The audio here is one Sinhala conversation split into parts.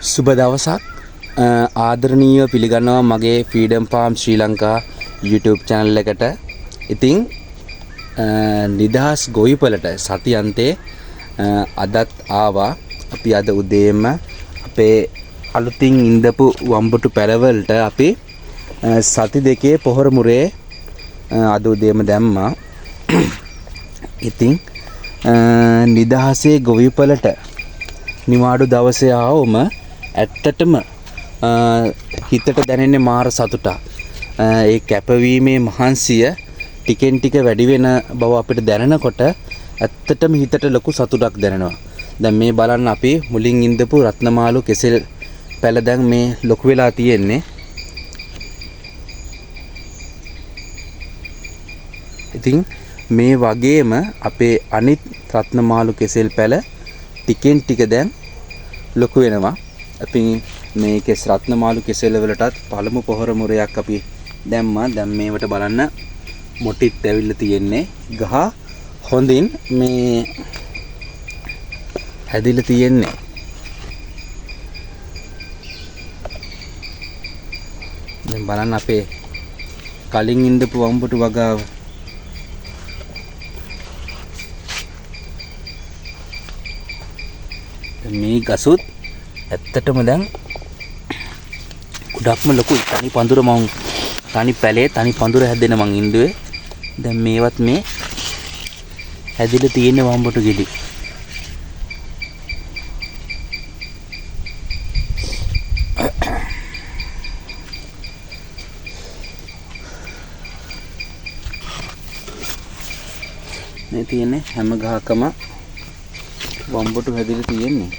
සුබ දවසක් ආදරණීයව පිළිගන්නවා මගේ ෆ්‍රීඩම් ෆාම් ශ්‍රී ලංකා YouTube channel එකට. ඉතින් නිදහස් ගොවිපළට සතියන්තේ අදත් ආවා. අපි අද උදේම අපේ අලුතින් ඉඳපු වම්බුටු පැලවලට අපි සති දෙකේ පොහොර මුරේ අද උදේම දැම්මා. ඉතින් නිදහසේ ගොවිපළට නිවාඩු දවසේ ආවම ඇත්තටම හිතට දැනෙන්නේ මාර සතුටක්. ඒ කැපවීමේ මහන්සිය ටිකෙන් ටික වැඩි වෙන බව අපිට දැනෙනකොට ඇත්තටම හිතට ලොකු සතුටක් දැනෙනවා. දැන් මේ බලන්න අපි මුලින් ඉඳපු රත්නමාලු කෙසෙල් පැල දැන් මේ ලොකු වෙලා තියෙන්නේ. ඉතින් මේ වගේම අපේ අනිත් රත්නමාලු කෙසෙල් පැල ටිකෙන් ටික දැන් ලොකු වෙනවා. අපි මේ කෙස් රත්නමාලු කෙසෙල් වලටත් පළමු පොහොර මුරයක් අපි දැම්මා. දැන් මේවට බලන්න මොටිත් ඇවිල්ලා තියෙන්නේ. ගහ හොඳින් මේ හැදිලා තියෙන්නේ. දැන් බලන්න අපේ කලින් ඉඳපු වම්බුටු වගාව. මේ ගසුත් ඇත්තටම දැන් ගොඩක්ම ලොකුයි. තනි පඳුර මං තනි පැලේ තනි පඳුර හැදෙන මං ඉඳුවේ. දැන් මේවත් මේ හැදිලා තියෙන වම්බුටු ගෙඩි. මේ තියෙන්නේ හැම ගහකම වම්බුටු හැදිලා තියෙන්නේ.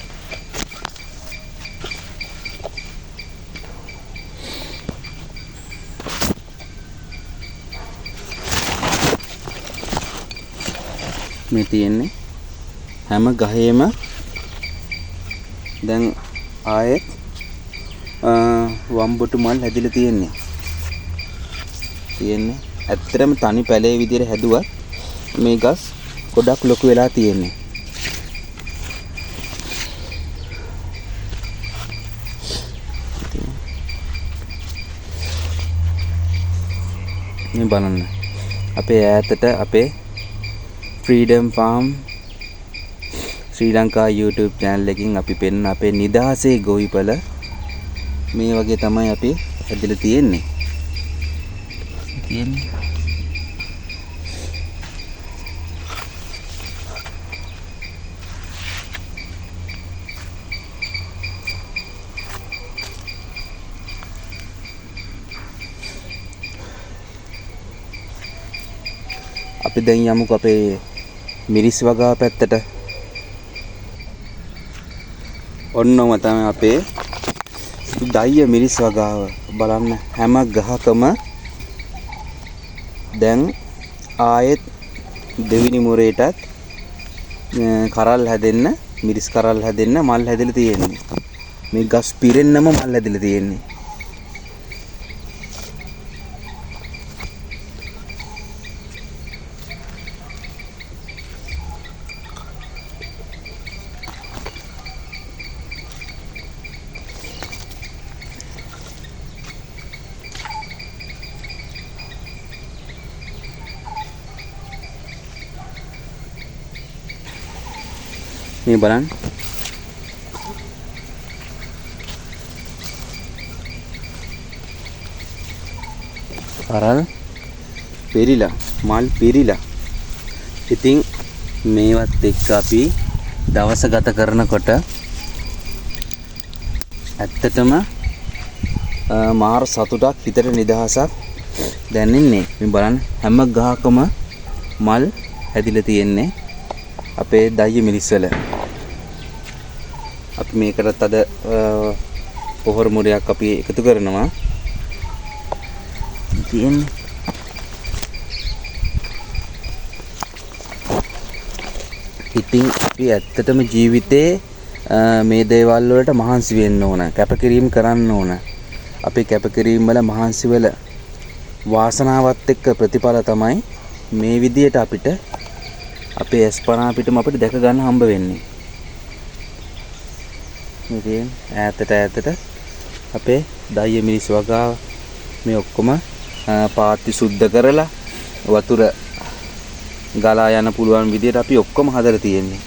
මේ තියෙන්නේ හැම ගහේම දැන් ආයෙත් වම්බුටු මල් හැදිලා තියෙන්නේ. ඇත්තටම තනි පැලේ විදිහට හැදුවත් මේ ගස් ගොඩක් ලොකු වෙලා තියෙන්නේ. මේ බලන්න අපේ ඈතට අපේ ෆ්‍රීඩම් ෆාම් ශ්‍රී ලංකා YouTube channel එකකින් අපි පෙන්න අපේ නිදහසේ ගොවිපළ මේ වගේ තමයි අපි හැදලා තියෙන්නේ. අපි දැන් යමුකෝ අපේ මිරිස් වගාව පැත්තට. ඔන්නම තමයි අපේ දයිය මිරිස් වගාව. බලන්න හැම ගහකම දැන් ආයෙත් දෙවිනි මුරේටත් කරල් හැදෙන්න මිරිස් කරල් හැදෙන්න මල් හැදලා තියෙන්නේ. මේ ගස් පිරෙන්නම මල් හැදලා තියෙන්නේ. මේ බලන්න කරල් පෙරිලා මල් පෙරිලා. ඉතින් මේවත් එක්ක අපි දවස ගත කරනකොට ඇත්තටම මාර සතුටක් හිතට නිදහසක් දැනෙන්නේ. මේ බලන්න හැම ගහකම මල් හැදිලා තියෙන්නේ අපේ දයිය මිරිස් වල. අපි මේකටත් අද පොහොර මුරයක් අපි එකතු කරනවා. ඉතින් අපි ඇත්තටම ජීවිතේ මේ දේවල් වලට මහන්සි වෙන්න ඕන. කැපකිරීම කරන්න ඕන. අපේ කැපකිරීම වල මහන්සි වල වාසනාවත් එක්ක ප්‍රතිඵල තමයි මේ විදියට අපිට අපේ ස්පනා පිටම අපිට දැක ගන්න හම්බ වෙන්නේ. ඉතින් ඈතට අපේ දයිය මිරිස් වගාව මේ ඔක්කොම පාත්ති සුද්ධ කරලා වතුර ගලා යන පුළුවන් විදියට අපි ඔක්කොම හදලා තියෙන්නේ.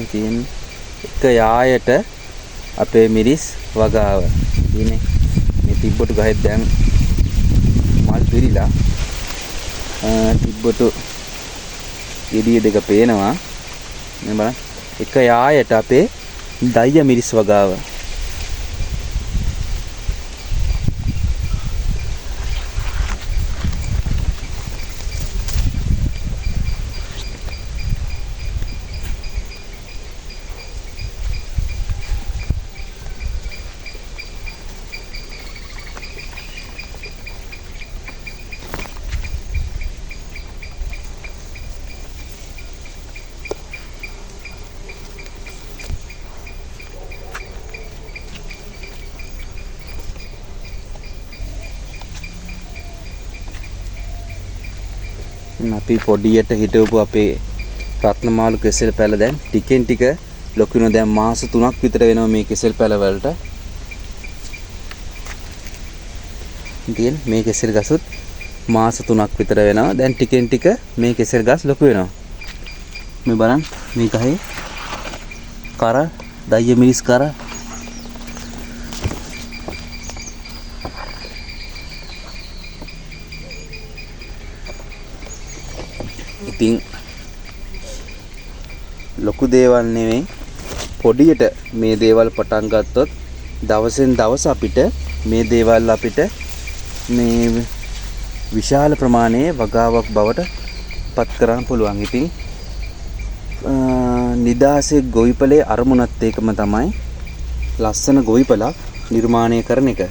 ඉතින් එක යායට අපේ මිරිස් වගාව ඉන්නේ මේ තිබ්බට ගහෙත් දැන් මල් පිරීලා තිබ්බට ගෙඩිය දෙක පේනවා මේ බලන්න එක යායට අපේ දයිය මිරිස් වගාව අපි පොඩියට හිටවපු අපේ රත්නමාලු කෙසෙල් පැල දැන් ටිකෙන් ටික ලොකු වෙනවා. දැන් මාස 3ක් විතර වෙනවා මේ කෙසෙල් පැල වලට. ඉතින් මේ කෙසෙල් ගසුත් මාස 3ක් විතර වෙනවා. දැන් ටිකෙන් ටික මේ කෙසෙල් ගස් ලොකු වෙනවා. මේ බලන්න මේ ගහේ කර දයිය මිරිස් කර ඉතින් ලොකු දේවල් නෙවෙයි පොඩියට මේ දේවල් පටන් ගත්තොත් දවසෙන් දවස අපිට මේ දේවල් අපිට මේ විශාල ප්‍රමාණයේ වගාවක් බවට පත් කරන්න පුළුවන්. ඉතින් නිදාසේ ගොවිපලේ අරමුණත් ඒකම තමයි ලස්සන ගොවිපලක් නිර්මාණය කරන එක.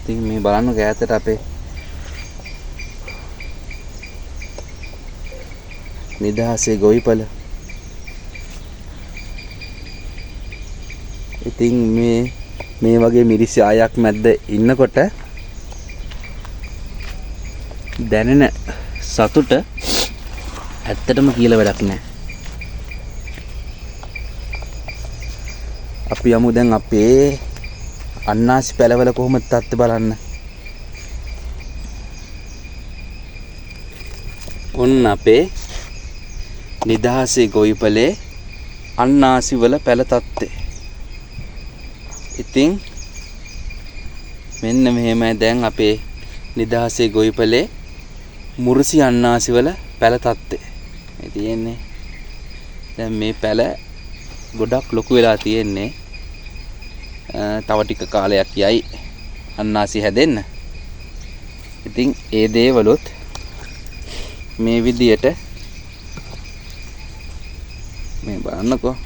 ඉතින් මේ බලන්න ගෑතට අපේ නිදහසේ ගොවිපල. ඉතින් මේ වගේ මිරිස් ආයක් මැද්ද ඉන්නකොට දැනෙන සතුට ඇත්තටම කියලා වැඩක් නැහැ. අපි යමු දැන් අපේ අන්නාසි පැලවල කොහොමද තත්ත්වය බලන්න. ඔන්න අපේ නිදහසේ ගොවිපලේ අන්නාසි වල පැල තත්ත්වය. ඉතින් මෙන්න මෙහෙමයි දැන් අපේ නිදහසේ ගොවිපලේ මුරුසි අන්නාසි වල පැල තත්ත්වය. මේ තියෙන්නේ දැන් මේ පැල ගොඩක් ලොකු වෙලා තියෙන්නේ. තව ටික කාලයක් යයි අන්නාසි හැදෙන්න. ඉතින් ඒ දේවලුත් මේ විදියට මේ බලන්නකෝ.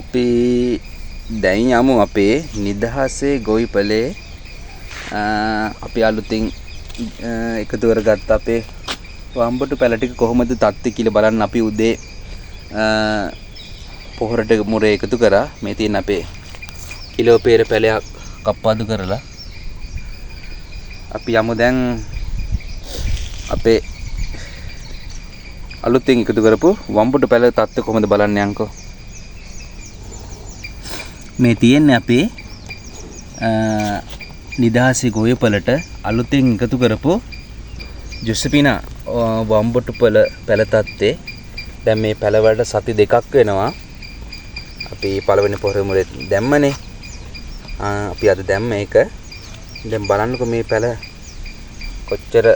අපි දැන් යමු අපේ නිදහසේ ගොවිපලේ අපි අලුතින් එකතු කරගත්ත අපේ වම්බටු පැල ටික කොහොමද තත්ත්වය කියලා බලන්න. අපි උදේ පොහොරට මුරේ එකතු කරා. මේ තියෙන අපේ කිලෝ පෙර පැලයක් කප්පාදු කරලා අපි යමු දැන් අපේ අලුතින් එකතු කරපු වම්බටු පැල තත්ත්වය කොහොමද බලන්න යන්කෝ. මේ තියෙන්නේ අපේ නිදහසේ ගොවිපලට අලුතෙන් එකතු කරපු ජොසපිනා වම්බොටු පැල තත්ත්වේ. දැන් මේ පැල වලට සති දෙකක් වෙනවා. අපි පළවෙනි පොහොර මුරේ දැම්මනේ. අපි අද දැම්ම ඒක. දැන් බලන්නකෝ මේ පැල කොච්චර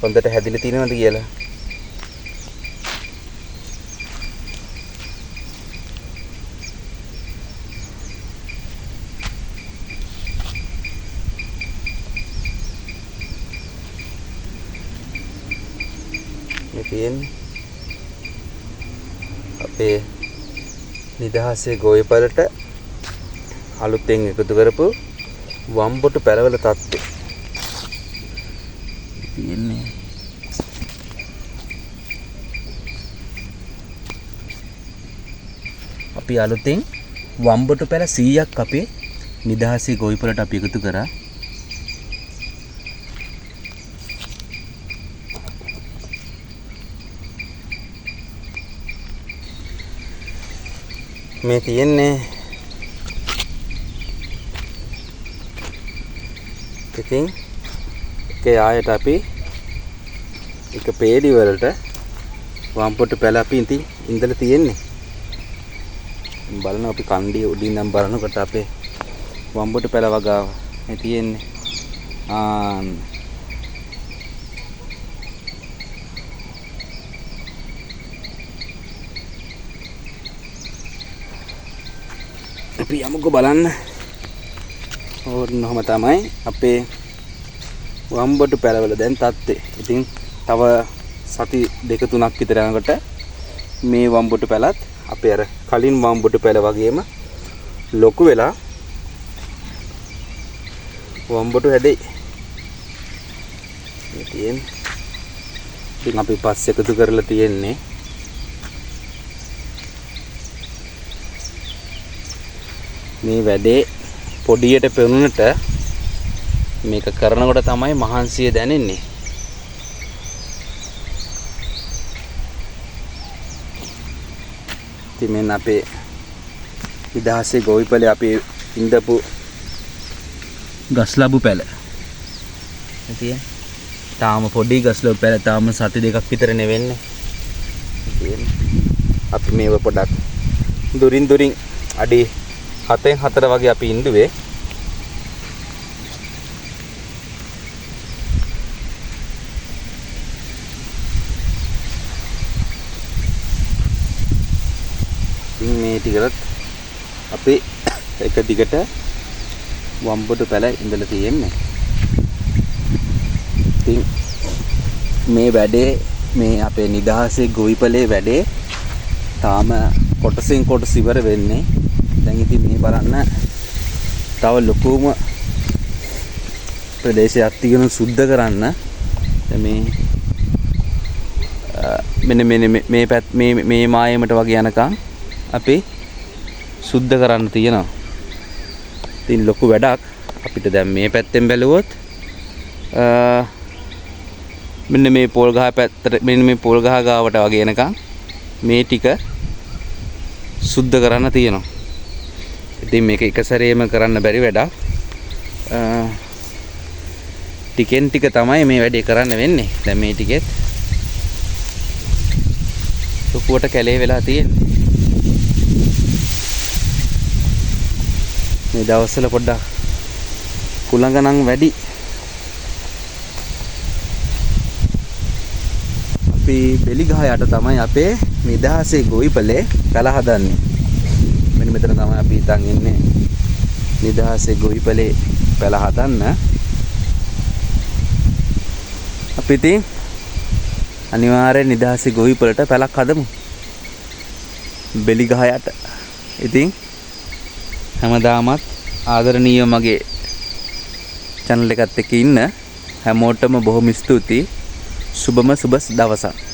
හොඳට හැදිලා තියෙනවද කියලා. තියෙන්නේ අපේ නිදහසේ ගොවිපළට අලුතෙන් එකතු කරපු වම්බොටු පැලවල තත්ත්වය තියෙන්නේ. අපි අලුතෙන් වම්බොටු පැල 100ක් අපේ නිදහසේ ගොවිපළට අපි එකතු කරා. මේ තියෙන්නේ ඉතින් ඒ ආයත අපි එක පේඩි වලට වම්බොටු පැල අපි ඉතින් ඉඳලා තියෙන්නේ. බලන්න අපි කණ්ඩිය උඩින් නම් බලනකොට අපේ වම්බොටු පැල වගාව මේ තියෙන්නේ. අපි යමුකෝ බලන්න. ඕනම තමයි අපේ වම්බොටු පැලවල දැන් තත්ත්වය. ඉතින් තව සති දෙක තුනක් විතර යනකොට මේ වම්බොටු පැලත් අපේ අර කලින් වම්බොටු පැල වගේම ලොකු වෙලා වම්බොටු හැදෙයි. මේ තියෙන්නේ. ඉතින් අපි පස් එකතු කරලා තියෙන්නේ. මේ වැඩේ පොඩියට පෙනුනට මේක කරනකොට තමයි මහන්සිය දැනෙන්නේ. ඉතින් මෙන්න අපේ නිදහසේ ගොවිපළේ අපි ඉඳපු ගස්ලබු පැල. ඉතින් තාම පොඩි ගස්ලබු පැල තාම සති දෙකක් විතර නෙවෙන්නේ. ඉතින් අපි මේව පොඩක් දුරින් අඩි 7-4 වගේ අපි ඉඳුවේ. මේ ටිකලත් අපි එක දිගට වම්බොටු පැල ඉඳලා තියෙන්නේ. ඉතින් මේ වැඩේ මේ අපේ නිදහසේ ගොවිපළේ වැඩේ තාම කොටසින් කොටස ඉවර වෙන්නේ. දැන් ඉතින් මේ බලන්න තව ලොකුම ප්‍රදේශයක් තියෙන සුද්ධ කරන්න. මේ මෙන්න මේ පැත් මේ මායෙමට වගේ යනකම් අපි සුද්ධ කරන්න තියෙනවා. ඉතින් ලොකු වැඩක් අපිට දැන් මේ පැත්තෙන් බැලුවොත් මෙන්න මේ පොල් ගහ පැත්තට මෙන්න මේ පොල් ගහ ගාවට වගේ එනකම් මේ ටික සුද්ධ කරන්න තියෙනවා. ඉතින් මේක එක සැරේම කරන්න බැරි වැඩක්. ටිකෙන් ටික තමයි මේ වැඩේ කරන්න වෙන්නේ. දැන් මේ ටිකෙත් ලොකුවට කැලේ වෙලා තියෙන්නේ. මේ දවස්වල පොඩ්ඩක් කුලඟ නම් වැඩි. අපි බෙලි ගහ යට තමයි අපේ නිදහසේ ගොවිපළේ පැල හදන්නේ. මෙන්න මෙතන තමයි අපි හිතන් ඉන්නේ නිදහසේ ගොවිපළේ පැල හදන්න. අපි ඉතින් අනිවාර්යෙන් නිදහසේ ගොවිපළට පැලක් හදමු. බෙලි ගහ යට. ඉතින් හැමදාමත් ආදරණීය මගේ channel එකත් එක්ක ඉන්න හැමෝටම බොහොම ස්තුතියි. සුබම සුබ දවසක්.